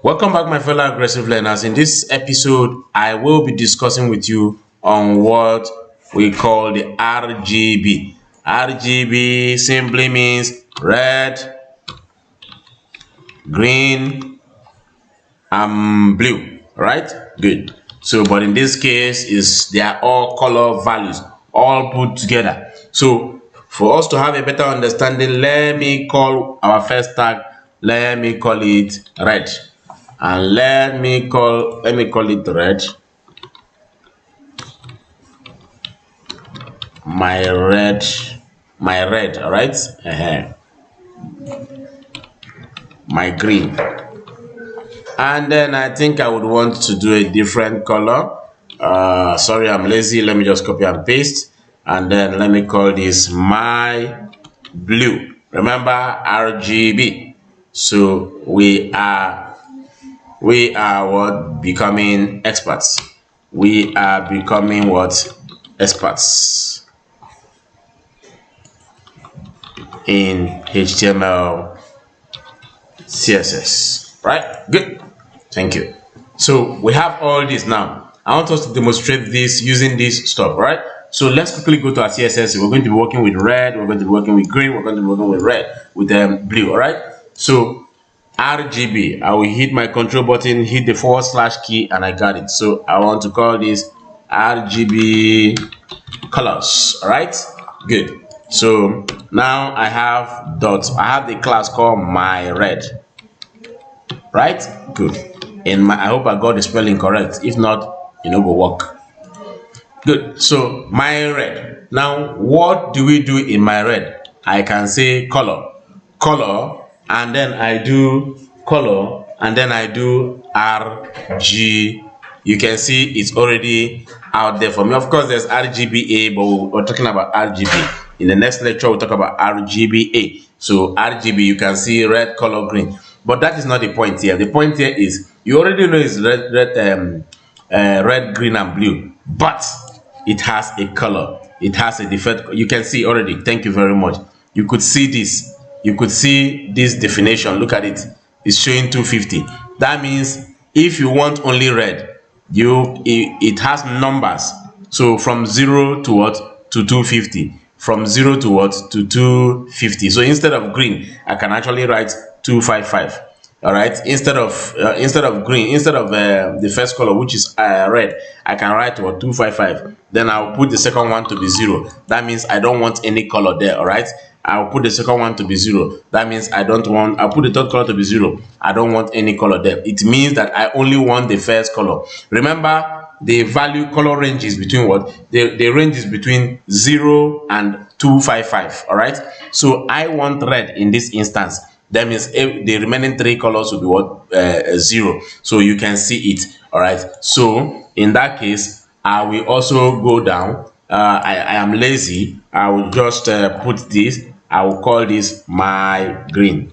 Welcome back, my fellow aggressive learners. In this episode, I will be discussing with you on what we call the RGB. RGB simply means red, green, and blue, right? Good. So, but in this case, they are all color values, all put together. So, for us to have a better understanding, let me call our first tag, let me call it red. And let me call it red. My red, all right? My green. And then I think I would want to do a different color. Sorry, I'm lazy. Let me just copy and paste. And then let me call this my blue. Remember RGB. So we are what? Becoming experts. We are becoming what? Experts in HTML, CSS, right? Good. Thank you. So we have all this now. I want us to demonstrate this using this stuff, right? So let's quickly go to our CSS. We're going to be working with red. We're going to be working with green. We're going to be working with red, with blue, all right? So RGB, I will hit my control button, hit the / key, and I got it. So I want to call this RGB colors. All right, good. So now I have the class called my red, right? Good. I hope I got the spelling correct. If not, go work. Good. So my red. Now what do we do in my red? I can say color, and then I do color, and then I do RG. You can see it's already out there for me. Of course, there's RGBA, but we're talking about RGB. In the next lecture, we'll talk about RGBA. So RGB, you can see red, color, green. But that is not the point here. The point here is you already know it's red, green, and blue, but it has a color. It has a different. You can see already. Thank you very much. You could see this. You could see this definition. Look at it. It's showing 250. That means if you want only red, it has numbers. So from 0 to what? To 250. From 0 to what? To 250. So instead of green, I can actually write 255. All right. Instead of green, instead of the first color, which is red, I can write what? 255. Then I'll put the second one to be 0. That means I don't want any color there. All right. I'll put the second one to be 0. That means I'll put the third color to be 0. I don't want any color there. It means that I only want the first color. Remember, the value color range is between what? The range is between 0 and 255. All right. So I want red in this instance. That means the remaining 3 colors will be what? 0. So you can see it. All right. So in that case, I will also go down. I am lazy. I will just put this. I will call this my green.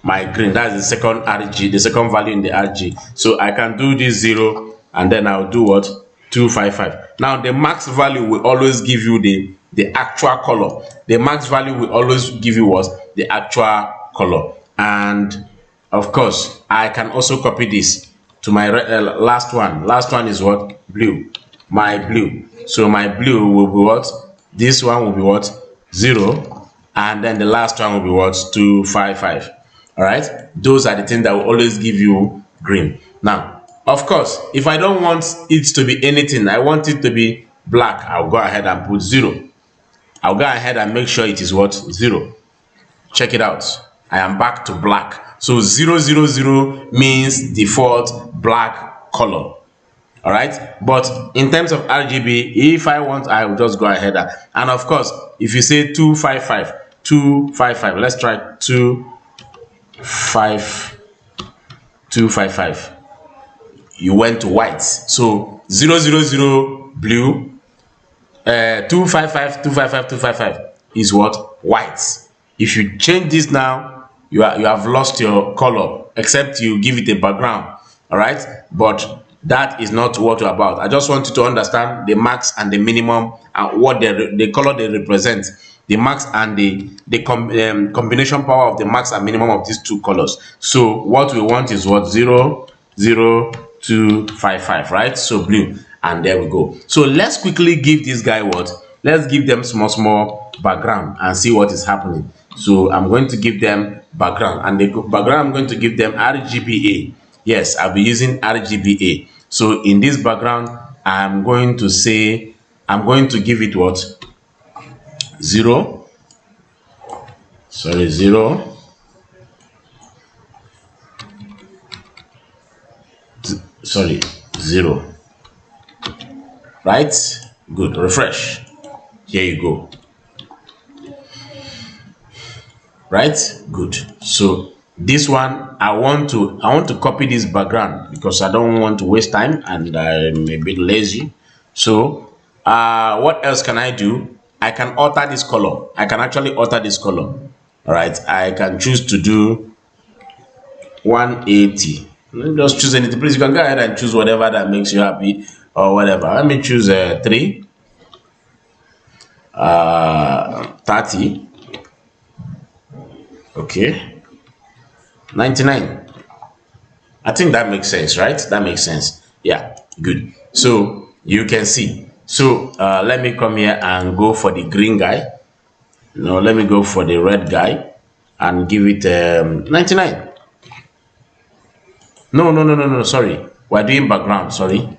My green. That's the second RG, the second value in the RG. So I can do this 0, and then I'll do what? 255. Now the max value will always give you the actual color. The max value will always give you what? The actual color. And of course, I can also copy this to my last one. Last one is what? Blue. My blue. So my blue will be what? This one will be what? 0. And then the last one will be what? 255. All right. Those are the things that will always give you green. Now, of course, if I don't want it to be anything, I want it to be black, I'll go ahead and put 0. I'll go ahead and make sure it is what? 0. Check it out. I am back to black. So 000 means default black color. All right. But in terms of RGB, if I want, I will just go ahead and of course, if you say 255, let's try 255. You went to white. So 000 blue, 255 is what? White. If you change this now, you have lost your color, except you give it a background. All right. But that is not what we're about. I just want you to understand the max and the minimum and what the color they represent. the max and the combination power of the max and minimum of these two colors. So what we want is what? 0 0 2 5 5, right? So blue, and there we go. So let's quickly give this guy what? Let's give them small background and see what is happening. So I'm going to give them background, and the background I'm going to give them RGBA. Yes, I'll be using RGBA. So in this background, I'm going to give it what? 0 right? Good. Refresh. Here you go. Right? Good. So this one, I want to copy this background because I don't want to waste time and I'm a bit lazy. So what else can I do? I can alter this color. I can actually alter this color. All right, I can choose to do 180. Just choose anything. Please, you can go ahead and choose whatever that makes you happy or whatever. Let me choose 3 30. Okay, 99. I think that makes sense, right? That makes sense. Yeah, good. So you can see. So let me come here and go for the green guy. No, let me go for the red guy and give it 99. No, sorry. We're doing background, sorry.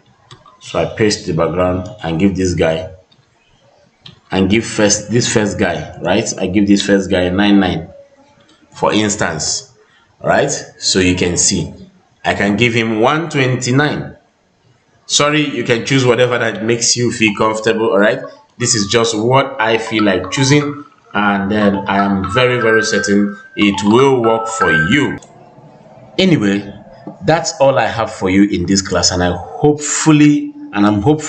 So I paste the background and give this guy and give this first guy, right? I give this first guy 99, for instance, right? So you can see I can give him 129. Sorry, you can choose whatever that makes you feel comfortable. All right, this is just what I feel like choosing, and then I am very, very certain it will work for you. Anyway, that's all I have for you in this class, and I'm hopeful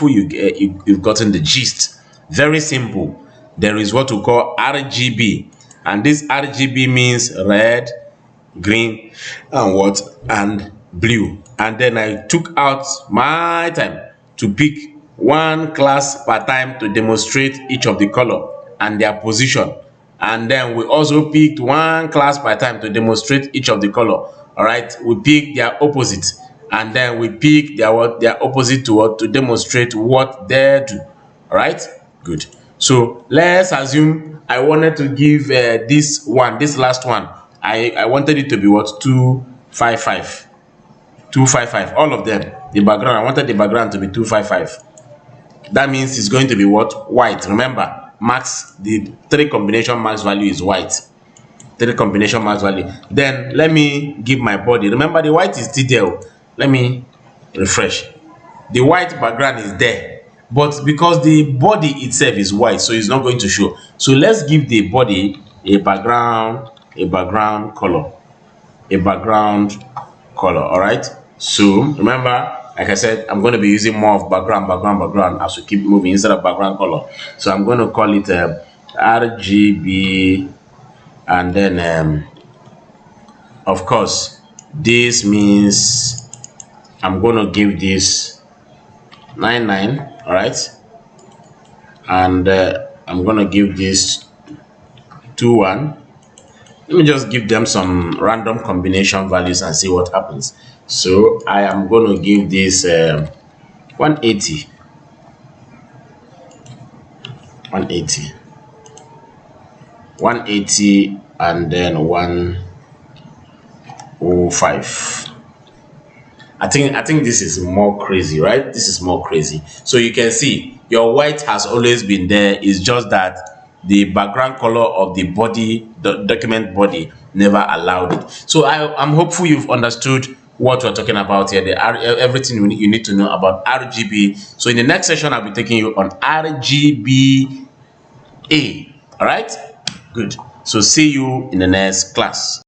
you've gotten the gist. Very simple. There is what we call RGB, and this RGB means red, green, and blue. And then I took out my time to pick one class per time to demonstrate each of the color and their position. And then we also picked one class per time to demonstrate each of the color. All right, we pick their opposite, and then we pick their opposite to demonstrate what they do. All right, good. So let's assume I wanted to give this last one. I wanted it to be what? 255. 255. All of them. The background. I wanted the background to be 255. That means it's going to be what? White. Remember, max, the 3 combination max value is white. 3 combination max value. Then let me give my body. Remember, the white is still there. Let me refresh. The white background is there, but because the body itself is white, so it's not going to show. So let's give the body a background color. All right. So remember, like I said, I'm going to be using more of background as we keep moving instead of background color. So I'm going to call it RGB, and then of course this means I'm going to give this 99. All right, and I'm going to give this 21. Let me just give them some random combination values and see what happens. So I am going to give this 180, and then 105. I think this is more crazy, right? This is more crazy. So you can see your white has always been there. It's just that the background color of the body, the document body, never allowed it. So I'm hopeful you've understood what we're talking about here, everything you need to know about RGB. So in the next session, I'll be taking you on RGBA. All right, good. So see you in the next class.